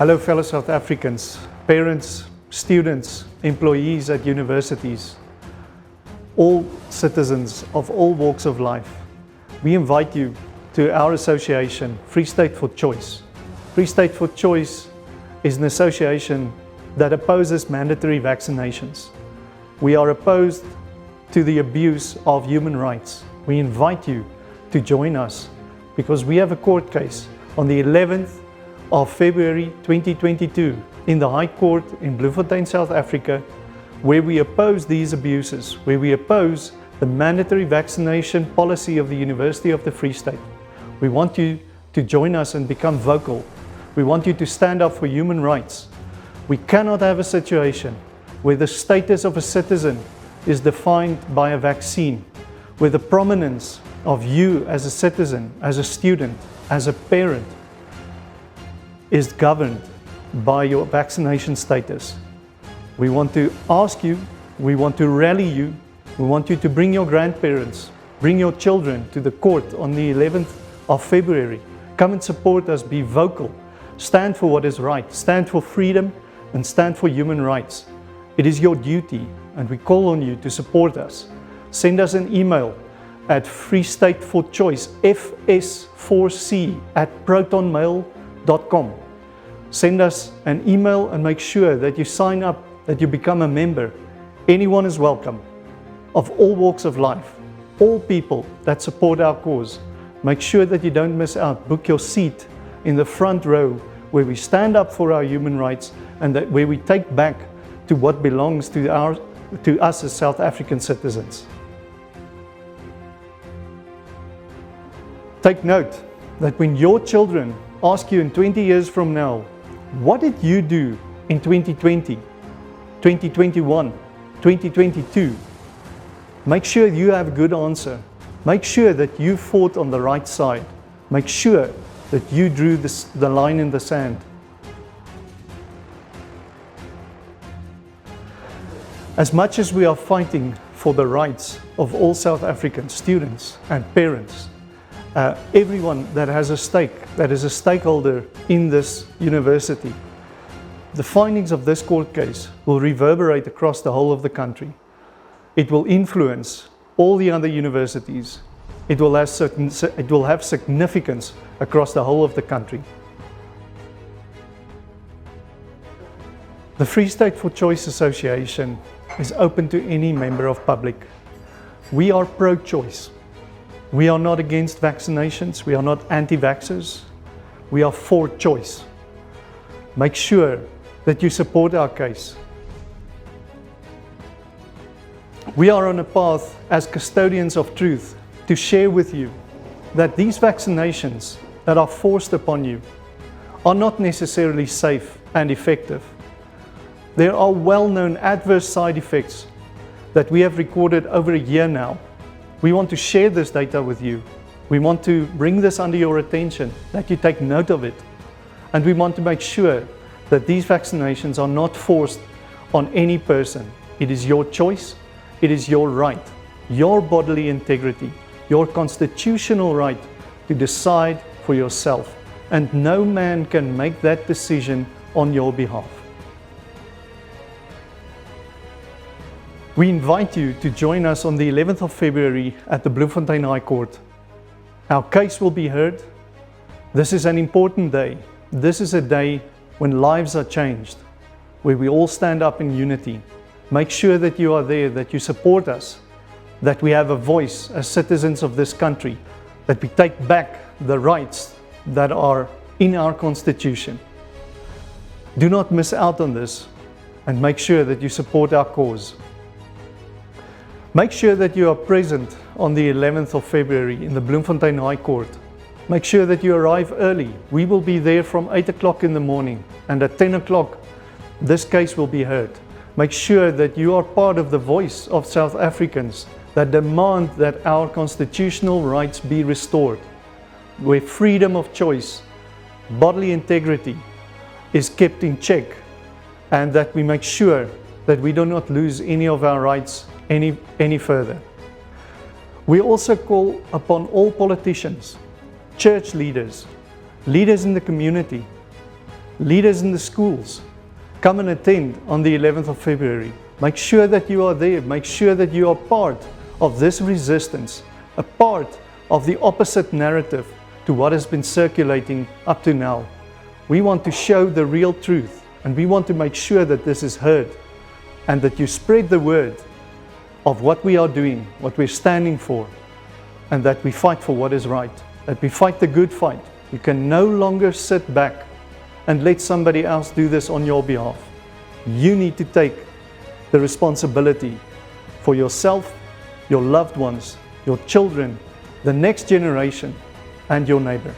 Hello fellow South Africans, parents, students, employees at universities, all citizens of all walks of life. We invite you to our association, Free State for Choice. Free State for Choice is an association that opposes mandatory vaccinations. We are opposed to the abuse of human rights. We invite you to join us because we have a court case on the 11th of February 2022 in the High Court in Bloemfontein, South Africa, where we oppose these abuses, where we oppose the mandatory vaccination policy of the University of the Free State. We want you to join us and become vocal. We want you to stand up for human rights. We cannot have a situation where the status of a citizen is defined by a vaccine, where the prominence of you as a citizen, as a student, as a parent, is governed by your vaccination status. We want to ask you, we want to rally you, we want you to bring your grandparents, bring your children to the court on the 11th of February. Come and support us, be vocal, stand for what is right, stand for freedom and stand for human rights. It is your duty and we call on you to support us. Send us an email at freestateforchoice, fs4c@protonmail.com. Send us an email and make sure that you sign up, that you become a member. Anyone is welcome, of all walks of life, all people that support our cause. Make sure that you don't miss out. Book your seat in the front row where we stand up for our human rights and that where we take back to what belongs to us as South African citizens. Take note that when your children ask you in 20 years from now, what did you do in 2020, 2021, 2022? Make sure you have a good answer. Make sure that you fought on the right side. Make sure that you drew the line in the sand. As much as we are fighting for the rights of all South African students and parents, everyone that has a stake, that is a stakeholder in this university, the findings of this court case will reverberate across the whole of the country. It will influence all the other universities. It will have significance across the whole of the country. The Free State for Choice Association is open to any member of public. We are pro-choice. We are not against vaccinations. We are not anti-vaxxers. We are for choice. Make sure that you support our case. We are on a path as custodians of truth to share with you that these vaccinations that are forced upon you are not necessarily safe and effective. There are well-known adverse side effects that we have recorded over a year now. We want to share this data with you. We want to bring this under your attention, that you take note of it. And we want to make sure that these vaccinations are not forced on any person. It is your choice. It is your right, your bodily integrity, your constitutional right to decide for yourself. And no man can make that decision on your behalf. We invite you to join us on the 11th of February at the Bloemfontein High Court. Our case will be heard. This is an important day. This is a day when lives are changed, where we all stand up in unity. Make sure that you are there, that you support us, that we have a voice as citizens of this country, that we take back the rights that are in our Constitution. Do not miss out on this and make sure that you support our cause. Make sure that you are present on the 11th of February in the Bloemfontein High Court. Make sure that you arrive early. We will be there from 8 o'clock in the morning, and at 10 o'clock this case will be heard. Make sure that you are part of the voice of South Africans that demand that our constitutional rights be restored, where freedom of choice, bodily integrity is kept in check, and that we make sure that we do not lose any of our rights any further. We also call upon all politicians, church leaders, leaders in the community, Leaders in the schools, come and attend on the 11th of February. Make sure that you are there. Make sure that you are part of this resistance, a part of the opposite narrative to what has been circulating up to now. We want to show the real truth, and we want to make sure that this is heard and that you spread the word of what we are doing, what we're standing for, and that we fight for what is right, that we fight the good fight. You can no longer sit back and let somebody else do this on your behalf. You need to take the responsibility for yourself, your loved ones, your children, the next generation, and your neighbor.